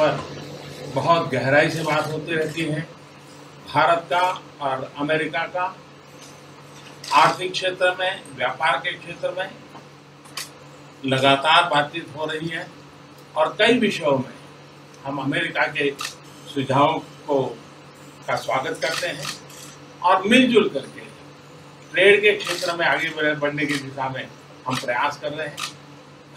पर बहुत गहराई से बात होती रहती है। भारत का और अमेरिका का आर्थिक क्षेत्र में, व्यापार के क्षेत्र में लगातार बातचीत हो रही है और कई विषयों में हम अमेरिका के सुझावों का स्वागत करते हैं और मिलजुल करके ट्रेड के क्षेत्र में आगे बढ़ने की दिशा में हम प्रयास कर रहे हैं।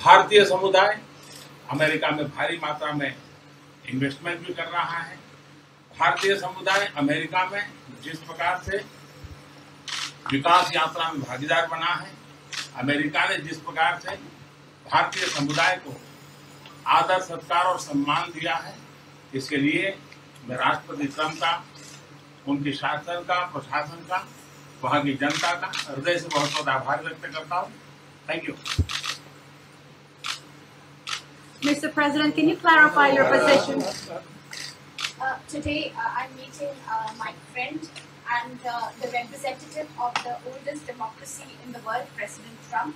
भारतीय समुदाय अमेरिका में भारी मात्रा में इन्वेस्टमेंट भी कर रहा है। भारतीय समुदाय अमेरिका में जिस प्रकार से विकास यात्रा में भागीदार बना है, अमेरिका ने जिस प्रकार से भारतीय समुदाय को आदर, सत्कार और सम्मान दिया है, इसके लिए मैं राष्ट्रपति ट्रंप का, उनके शासन का, प्रशासन का, वहां की जनता का हृदय से बहुत बहुत आभार व्यक्त करता हूँ। Thank you. Mr. President, can you clarify your position? Today, I'm meeting my friend and the representative of the oldest democracy in the world, President Trump.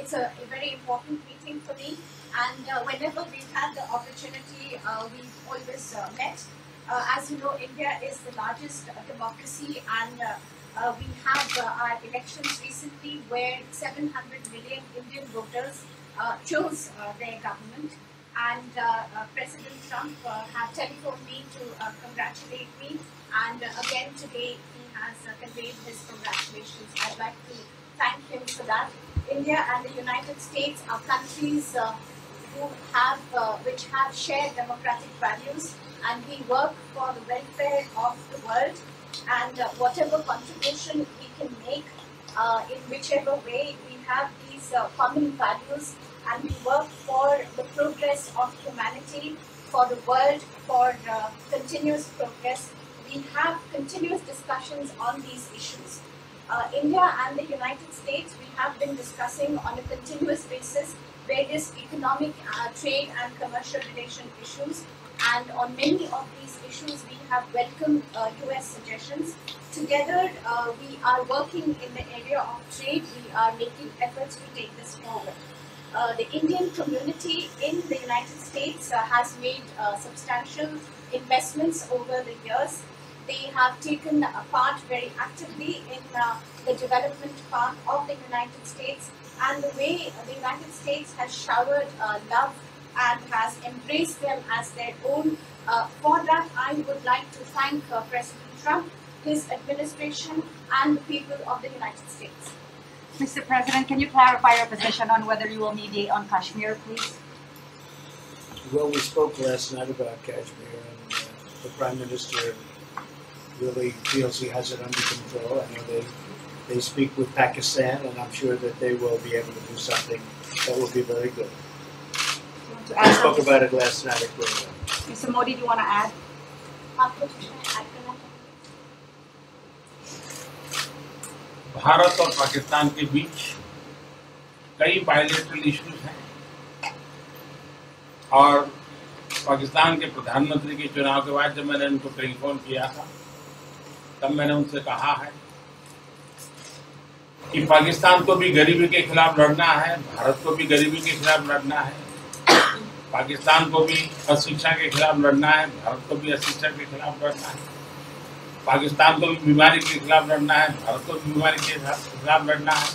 It's a very important meeting for me, and whenever we've had the opportunity, we've always met. As you know, India is the largest democracy, and we have our elections recently where 700 million Indian voters chose their government, and President Trump had telephoned me to congratulate me, and again today he has conveyed his congratulations. I'd like to thank him for that. India and the United States are countries which have shared democratic values, and we work for the welfare of the world, and whatever contribution we can make in whichever way, we have these common values, and we work for the progress of humanity, for the world, for continuous progress. We have continuous discussions on these issues. India and the United States, we have been discussing on a continuous basis various economic, trade and commercial relation issues, and on many of these issues we have welcomed US suggestions. Together we are working in the area of trade. We are making efforts to take this forward. The Indian community in the United States has made substantial investments over the years. They have taken part very actively in the development part of the United States, and the way the United States has showered love and has embraced them as their own. For that, I would like to thank President Trump, his administration, and the people of the United States. Mr. President, can you clarify your position on whether you will mediate on Kashmir, please? Well, we spoke last night about Kashmir, and the Prime Minister really feels he has it under control. I know they speak with Pakistan, and I'm sure that they will be able to do something that will be very good. We spoke about it last night at Greenland. Mr. Modi, do you want to add? Bharat और पाकिस्तान के बीच कई bilateral issues हैं, और पाकिस्तान के प्रधानमंत्री के चुनाव के बाद जब मैंने उनको टेलीफोन किया था, तब मैंने उनसे कहा है कि पाकिस्तान को भी गरीबी के खिलाफ लड़ना है, भारत को भी गरीबी के खिलाफ लड़ना है, पाकिस्तान को भी अशिक्षा के खिलाफ लड़ना है, भारत को भी अशिक्षा के खिलाफ लड़ना है, पाकिस्तान को भी बीमारी के खिलाफ लड़ना है, भारत को भी बीमारी के खिलाफ लड़ना है।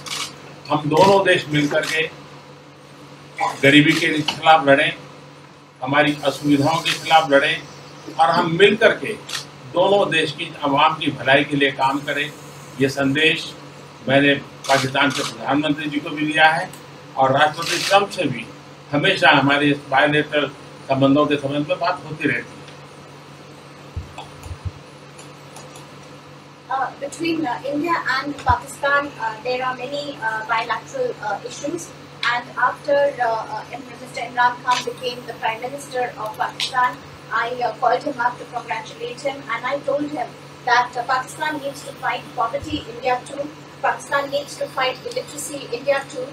हम दोनों देश मिलकर के गरीबी के खिलाफ लड़ें, हमारी असुविधाओं के खिलाफ लड़ें, और हम मिलकर के दोनों देश की आवाम की भलाई के लिए काम करें। ये संदेश मैंने पाकिस्तान के प्रधानमंत्री जी को भी दिया है, और राष्ट्रपति ट्रंप से भी हमेशा हमारे बायलैटरल संबंधों के संबंध में बात होती रहती है। Between India and Pakistan, there are many bilateral issues, and after Mr. Imran Khan became the Prime Minister of Pakistan, I called him up to congratulate him, and I told him that Pakistan needs to fight poverty, India too. Pakistan needs to fight illiteracy, India too.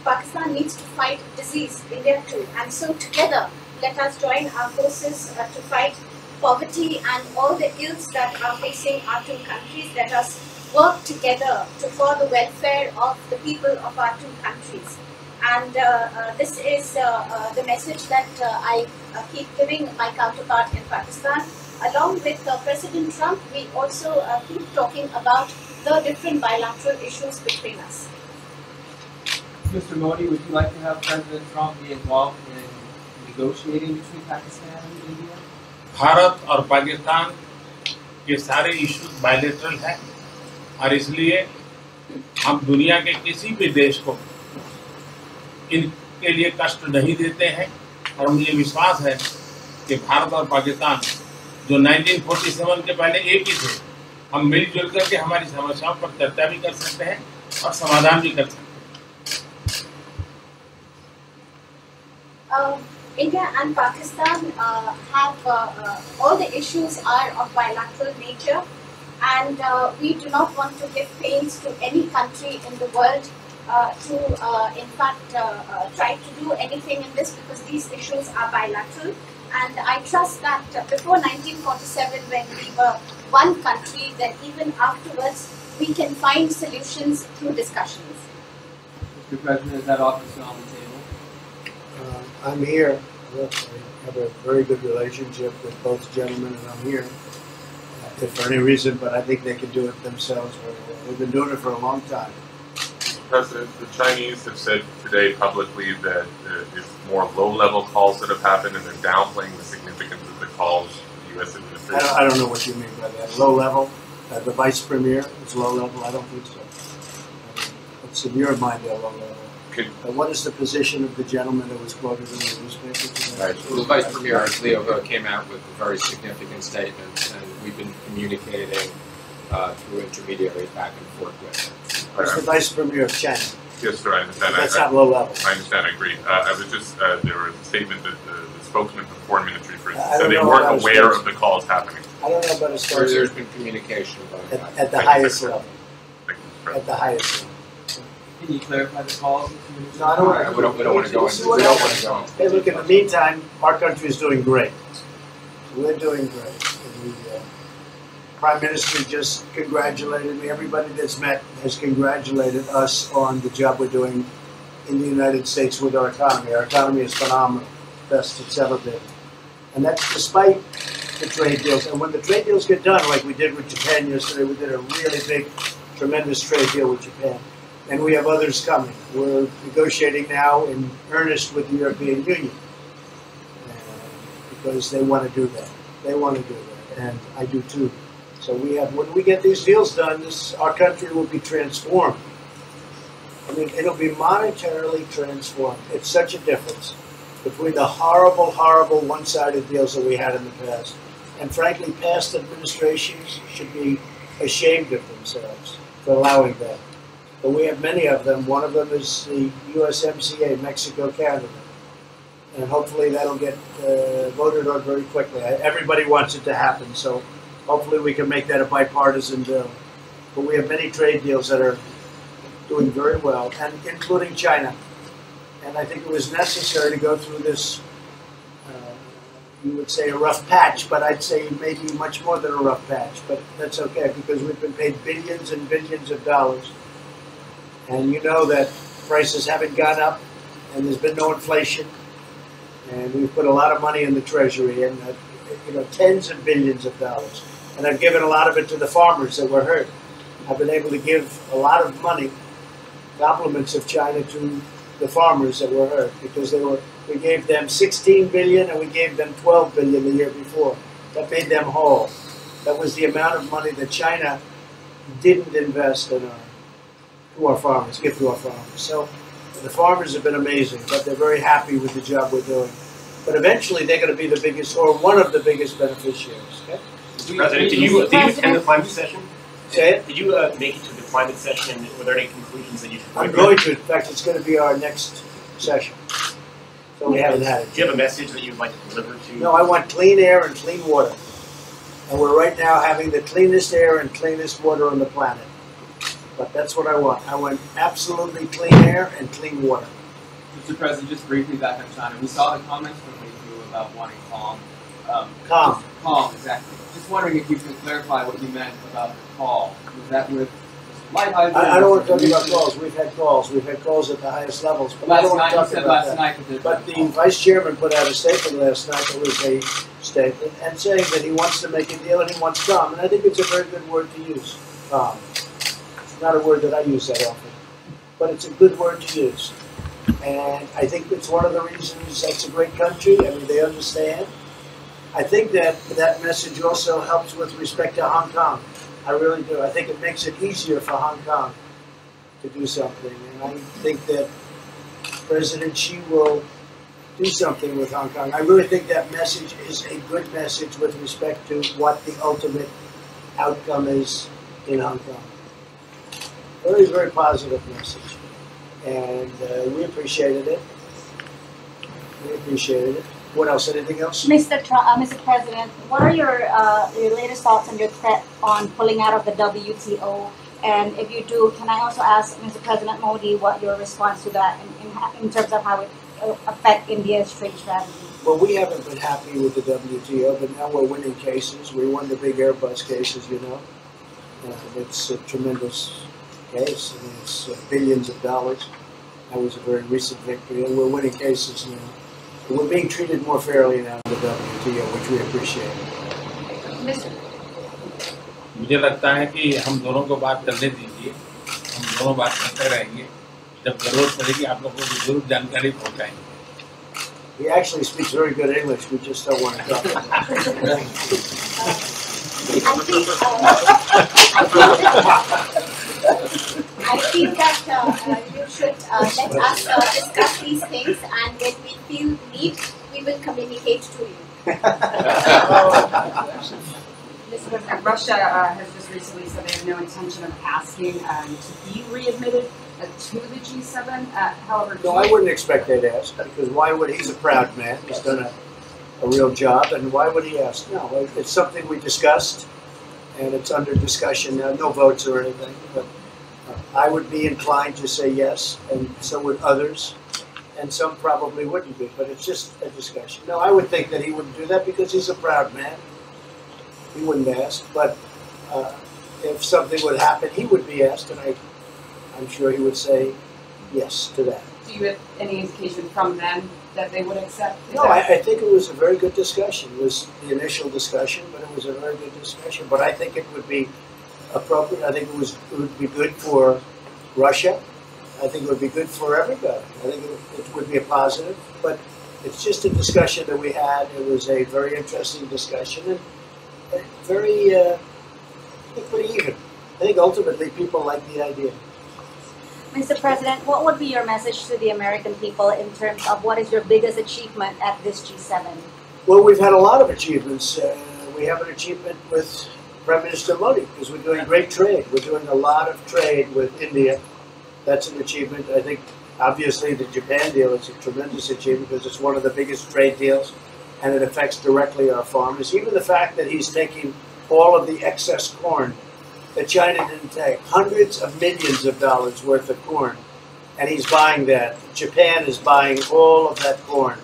Pakistan needs to fight disease, India too. And so together, let us join our forces to fight poverty and all the ills that are facing our two countries. Let us work together for the welfare of the people of our two countries. And this is the message that I keep giving my counterpart in Pakistan. Along with President Trump, we also keep talking about the different bilateral issues between us. Mr. Modi, would you like to have President Trump be involved in negotiating between Pakistan and India? Bharat और पाकिस्तान के सारे issues bilateral हैं और इसलिए हम दुनिया के किसी भी देश को इनके लिए कष्ट नहीं देते हैं और मुझे विश्वास है कि भारत और पाकिस्तान जो 1947 के पहले एक ही थे, हम मिलजुल करके हमारी समस्याओं पर चर्चा भी कर सकते हैं और समाधान भी कर सकते हैं। India and Pakistan have all the issues are of bilateral nature, and we do not want to give pains to any country in the world to, in fact, try to do anything in this, because these issues are bilateral. And I trust that before 1947, when we were one country, that even afterwards we can find solutions through discussions. Mr. President, is that offer still on the table? I'm here. Look, I have a very good relationship with both gentlemen, and I'm here. If for any reason, but I think they can do it themselves. They've been doing it for a long time. President, the Chinese have said today publicly that it's more low-level calls that have happened, and they're downplaying the significance of the calls the U.S. administration. I don't know what you mean by that. Low level? The vice premier is low level? I don't think so. It's in your mind, they're low level. What is the position of the gentleman that was quoted in the newspaper today? Right. Well, the Vice Premier Leo came out with a very significant statement, and we've been communicating through intermediaries back and forth with him. It's the Vice Premier of China. Yes, sir, I understand. That's not low level. I understand, I agree. I was just, there was a statement that the spokesman for the Foreign Ministry, for instance, said they weren't aware of the calls happening. I don't know about a spokesman. There's been communication about that. At the highest level. Thank you, Mr. At the highest level. Can you clarify the calls? No, I don't want to. We don't want to go into. We don't want to go into. Hey, look, in the meantime, our country is doing great. We're doing great. And the Prime Minister just congratulated me. Everybody that's met has congratulated us on the job we're doing in the United States with our economy. Our economy is phenomenal, best it's ever been. And that's despite the trade deals. And when the trade deals get done, like we did with Japan yesterday, we did a really big, tremendous trade deal with Japan. And we have others coming. We're negotiating now in earnest with the European Union because they want to do that. They want to do that, and I do too. So we have. When we get these deals done, our country will be transformed. I mean, it'll be monetarily transformed. It's such a difference between the horrible, horrible one-sided deals that we had in the past. And frankly, past administrations should be ashamed of themselves for allowing that. But we have many of them. One of them is the USMCA, Mexico-Canada. And hopefully that'll get voted on very quickly. Everybody wants it to happen, so hopefully we can make that a bipartisan bill. But we have many trade deals that are doing very well, and including China. And I think it was necessary to go through this, you would say a rough patch, but I'd say maybe much more than a rough patch. But that's okay, because we've been paid billions and billions of dollars. And you know that prices haven't gone up, and there's been no inflation, and we've put a lot of money in the Treasury, and tens of billions of dollars. And I've given a lot of it to the farmers that were hurt. I've been able to give a lot of money, compliments of China, to the farmers that were hurt, because we gave them 16 billion and we gave them 12 billion the year before. That made them whole. That was the amount of money that China didn't invest in our farmers, give to our farmers. So the farmers have been amazing, but they're very happy with the job we're doing. But eventually they're going to be the biggest, or one of the biggest beneficiaries. Okay? Mr. President, did you attend the climate session? Say it? Did you make it to the climate session? Were there any conclusions that you took? I'm going to. In fact, it's going to be our next session. So we haven't had it. Do you have a message that you'd like to deliver to? No, I want clean air and clean water. And we're right now having the cleanest air and cleanest water on the planet. But that's what I want. I want absolutely clean air and clean water. Mr. President, just briefly back on China. We saw the comments from you about wanting calm. Calm. Calm, exactly. Just wondering if you could clarify what you meant about the call. Was that with I don't want to talk about calls. We've had calls. We've had calls at the highest levels. But I don't want to talk about that. But the vice chairman put out a statement last night that was a statement and saying that he wants to make a deal and he wants calm. And I think it's a very good word to use, calm. It's not a word that I use that often, but it's a good word to use. And I think it's one of the reasons that's a great country. I mean, they understand. I think that that message also helps with respect to Hong Kong. I really do. I think it makes it easier for Hong Kong to do something. And I think that President Xi will do something with Hong Kong. I really think that message is a good message with respect to what the ultimate outcome is in Hong Kong. Very, very positive message. And we appreciated it. We appreciated it. What else? Anything else? Mr. President, what are your latest thoughts on your threat on pulling out of the WTO? And if you do, can I also ask Mr. President Modi what your response to that in terms of how it affect India's trade strategy? Well, we haven't been happy with the WTO, but now we're winning cases. We won the big Airbus cases, you know. It's a tremendous case. I mean, it's billions of dollars. That was a very recent victory, and we're winning cases now. We're being treated more fairly now in the WTO, which we appreciate. मुझे लगता है कि हम दोनों को बात करने दीजिए, हम दोनों बात करते रहेंगे, जब जरूरत पड़ेगी आप लोगों को जरूर जानकारी पहुंचाएंगे. He actually speaks very good English, we just don't want to talk about it. I think that you should let us discuss these things, and when we feel need, we will communicate to you. Mr. President, Russia has just recently said they have no intention of asking to be readmitted to the G7. However, no, I wouldn't expect they'd ask, because why would he's a proud man? He's done a real job, and why would he ask? No, it's something we discussed, and it's under discussion now. No votes or anything, but I would be inclined to say yes, and so would others, and some probably wouldn't be, but it's just a discussion. No, I would think that he wouldn't do that because he's a proud man. He wouldn't ask, but if something would happen, he would be asked, and I'm sure he would say yes to that. Do you have any indication from them that they would accept? No, I think it was a very good discussion. It was the initial discussion, but it was a very good discussion. But I think it would be appropriate. I think it would be good for Russia. I think it would be good for everybody. I think it would be a positive. But it's just a discussion that we had. It was a very interesting discussion and very, I think, pretty even. I think ultimately people like the idea. Mr. President, what would be your message to the American people in terms of what is your biggest achievement at this G7? Well, we've had a lot of achievements. We have an achievement with Prime Minister Modi, because we're doing great trade. We're doing a lot of trade with India. That's an achievement. I think, obviously, the Japan deal is a tremendous achievement because it's one of the biggest trade deals, and it affects directly our farmers. Even the fact that he's taking all of the excess corn that China didn't take, hundreds of millions of dollars worth of corn, and he's buying that. Japan is buying all of that corn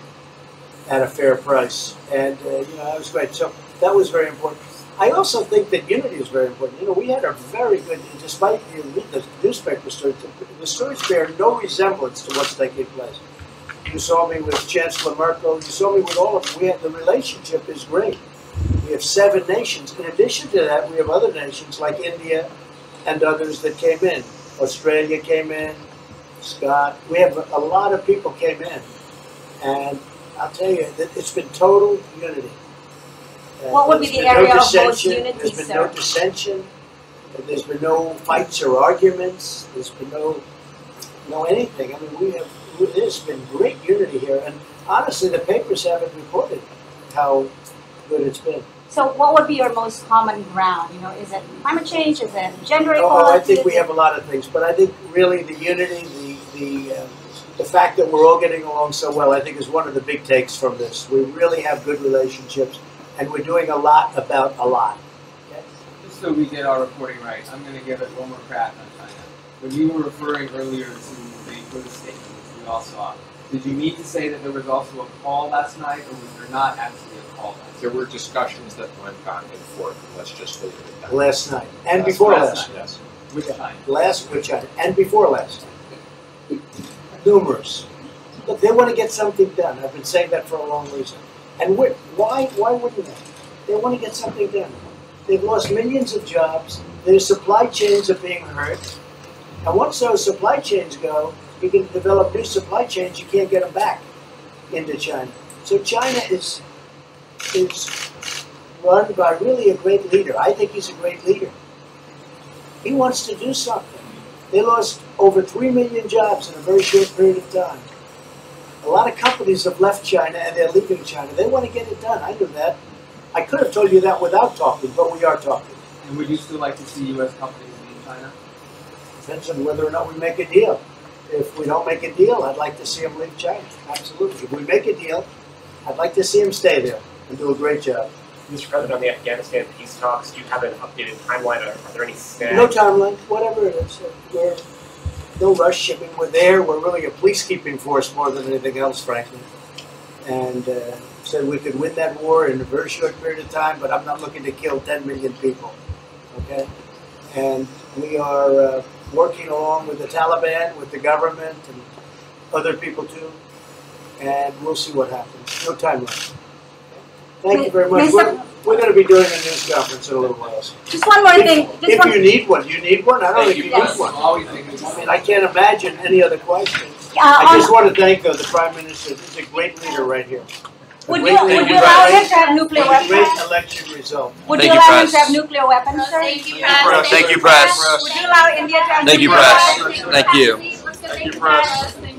at a fair price, and that was great. So that was very important. I also think that unity is very important. We had a very good, despite you read the newspaper stories, the stories bear no resemblance to what's taking place. You saw me with Chancellor Merkel. You saw me with all of them. The relationship is great. We have 7 nations. In addition to that, we have other nations like India and others that came in. Australia came in, Scott. We have a lot of people came in. And I'll tell you, that it's been total unity. What would be the area of most unity, There's been sir? no dissension. There's been no fights or arguments. There's been no anything. I mean, there's been great unity here. And honestly, the papers haven't reported how good it's been. So what would be your most common ground? Is it climate change? Is it gender Oh, equality? I think we have a lot of things. But I think really the unity, the fact that we're all getting along so well, I think is one of the big takes from this. We really have good relationships. And we're doing a lot about a lot. Okay? Just so we get our reporting right, I'm going to give it one more crack on China. When you were referring earlier to the Buddha statement, which we all saw, did you mean to say that there was also a call last night, or was there not actually a call last night? There were discussions that went back and forth. Let's just leave it at that. Last night. And before last night. Yes. With China. with China, and before last. Numerous. Look, they want to get something done. I've been saying that for a long reason. And why wouldn't they? They want to get something done. They've lost millions of jobs. Their supply chains are being hurt. And once those supply chains go, you can develop new supply chains. You can't get them back into China. So China is run by really a great leader. I think he's a great leader. He wants to do something. They lost over 3 million jobs in a very short period of time. A lot of companies have left China and they're leaving China. They want to get it done. I knew that. I could have told you that without talking, but we are talking. And would you still like to see U.S. companies leave China? Depends on whether or not we make a deal. If we don't make a deal, I'd like to see them leave China. Absolutely. If we make a deal, I'd like to see them stay there and do a great job. Mr. President, on the Afghanistan peace talks, do you have an updated timeline? Are there any snags? No timeline, whatever it is. We're no rush. I mean, we're there. We're really a peacekeeping force more than anything else, frankly. And said we could win that war in a very short period of time, but I'm not looking to kill 10 million people. Okay? And we are working along with the Taliban, with the government, and other people too. And we'll see what happens. No timeline. Thank you very much. We're going to be doing a news conference in a little while. Just one more thing. If you need one, you need one? I don't think you need Yes. one. Always think it's I mean, I can't imagine any other question. I just want to thank the Prime Minister. He's a great leader right here. Would you allow him to have nuclear With a great weapons? election result. Would you allow him to have nuclear weapons, sir? Thank you, Press. Thank you, Press. Would you allow India to have Thank you, nuclear Press. weapons? Thank you. Thank you, Press.